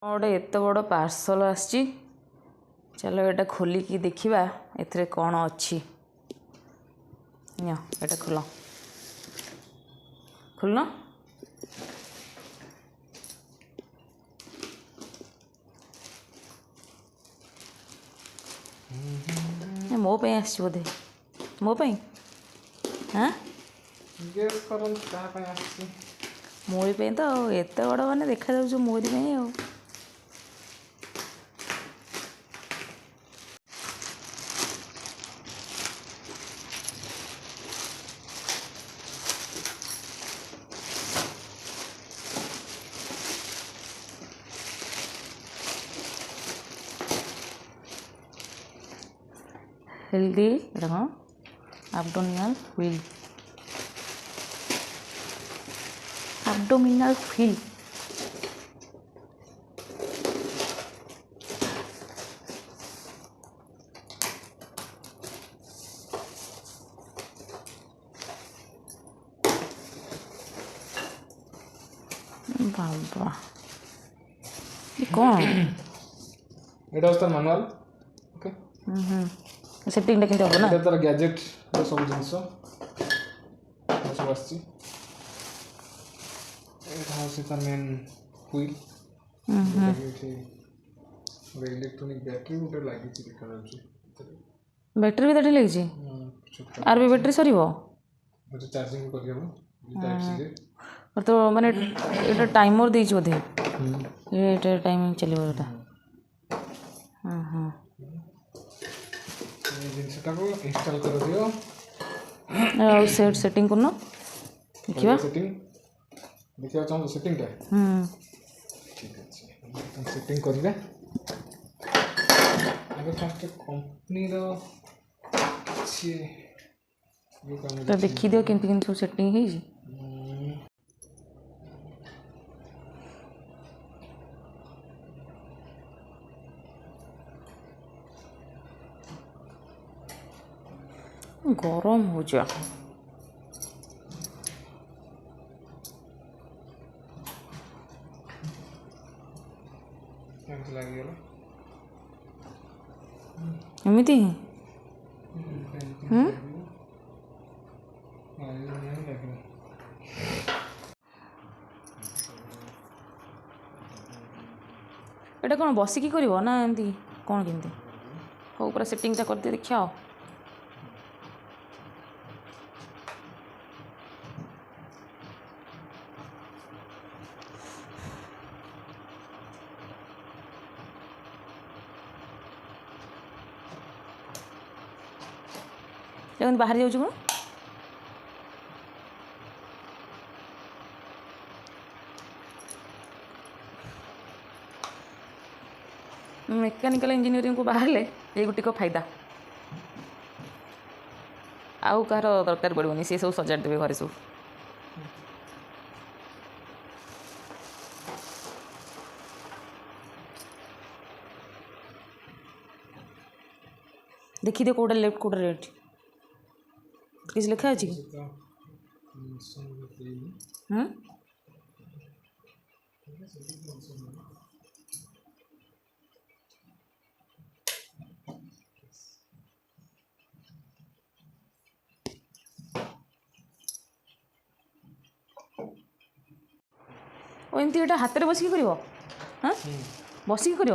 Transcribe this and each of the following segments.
गोटे एत बड़ पार्सल आसी चलो ये खोलिकी देखा ए कौन अच्छी ये खोल खोलना मो पे आसी बोधे मो पे हाँ मोरी पे तो एत बड़ मैंने देखा जाऊँ मोरी पे आ healthy abdominal wheel abdominal wheel बाबा ये कौन एटा होता मैनुअल ओके सेटिंग केमती हम ना एटा तार गैजेट सब जिनस सब आसी एटा होसी तार मेन व्हील इलेक्ट्रॉनिक बैटरी उठे लागी देखा बैटरी भी तटे लगी आर भी बैटरी सर चार्जिंग कर तो माने ये टाइमर दे बोधे ये टाइमिंग चलो ये जिनसटा को इंस्टॉल कर दियो सेट सेटिंग करना देखिबा सेटिंग देखिबा चाहो सेटिंग टा ठीक अछि सेटिंग करबे आगे फास्ट कंपनी रो छी ये काम तो देखि दियो केमती केमती सब सेटिंग हे जी गरम हो जा एमती एटा कौन बसिकी करिवो ना एमती कौन केमती हो पूरा सेटिंगटा कर दे देखिया देखो बाहर जाऊँ कौन मेकानिकल इंजीनियरिंग को बाहर ले ये गोटे को फायदा आउ कहार दरकार पड़ोनी सी सब सजाड़ देवे घरे सब देखी दे कोड़ा लेफ्ट कोड़ा राइट किस लिखा है जी एमती एटा हाथ में बसिक कर हाँ बसिक कर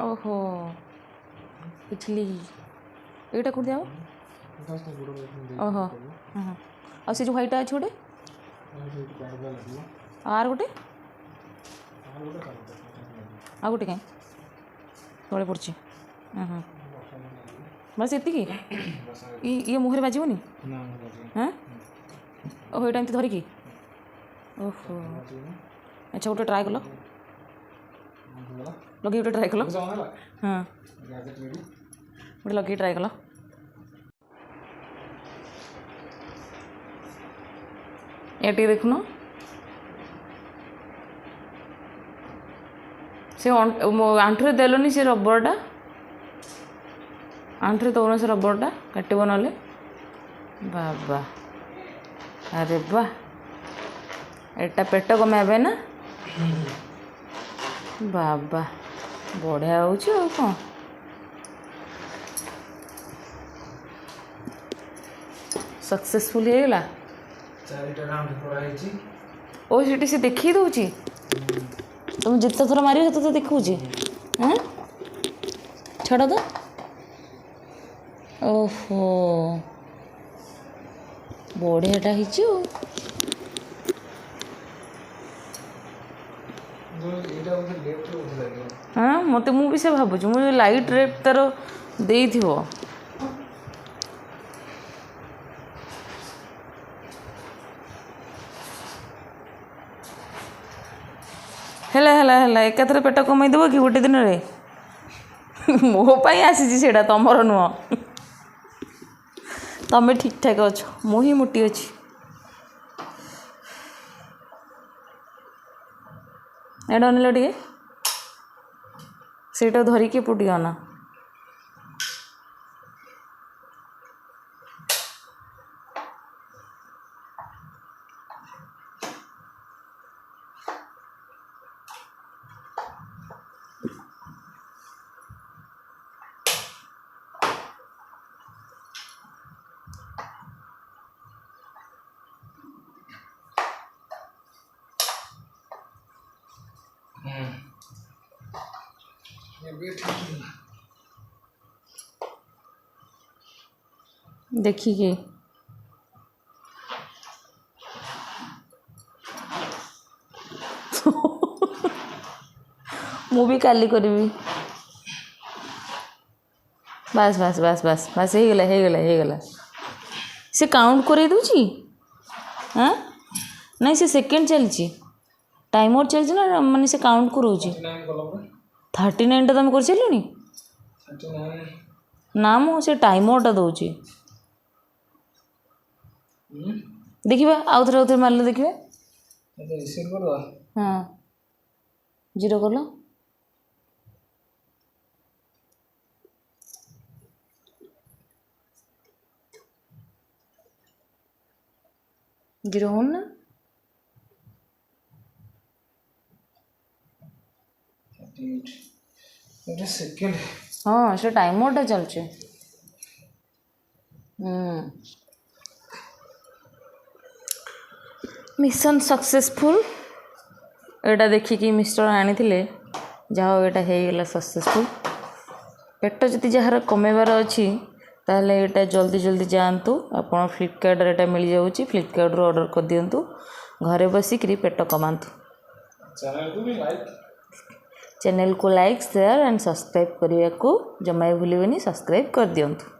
ओहो पिछली एटा कौन दिया ओहो आ से जो व्हाइट अच्छे गोटे आर गोटे आ गोटे कहीं तले पड़ी बस ये ये मुहर बाजबनी हाँ ओहो ये धरिकी ओहो अच्छा गोटे ट्राए कल लगे गोटे ट्राए कल हाँ गोटे लगे ट्राए कल ये देखुन से आंठुरे देलुनि से रबरटा आंठुरे दौन से रबरटा काटब ना बाबा अरे वाह एटा पेट कमाबे ना बाबा बढ़िया हो कौन सक्सेसफुल होगा ओ सीटी से देखी दूची तुम जिते थर मार तो देखुची हाँ छड़ तो ओहो बढ़ियाटा हो हाँ मत मुझे से भावुँ मुझे लाइट रेप तार दे एकाथरे पेट कमईदेव कि गोटे दिन रे मोपाई आसी से तुमर नुह तमें ठीक ठाक अच्छ मु ही मोटी अच्छी एडा अनिल टे सेटा धरिकी पुटी अना देखिए मु भी काली करी बस बस बस बस बस हो गला से काउंट कर दूची हाँ नहीं से सेकेंड चलची टाइमर चलची ना माने से काउंट करोची 39 तुम कर चलुनी ना मु से टाइमरटा दूची देखिए आउ थे मारे देखिए हाँ जीरो कल जीरो हो ना सेकेंड हाँ से टाइमरटा चलचे मिशन सक्सेसफुल एटा देखिकी मिस्टर आनी जहाँ यहाँ होगला सक्सेसफुल पेट जदि जार कमेबार अच्छी ताहले एटा जल्दी जल्दी जातु आप फ्लिपकार्ट एटा मिल जाऊँगी फ्लिपकार्ट ऑर्डर कर दिंतु घरे बसिक पेट कमातु चैनल को लाइक शेयर एंड सब्सक्राइब करने को जमा भूलिए सब्सक्राइब कर दिंतु।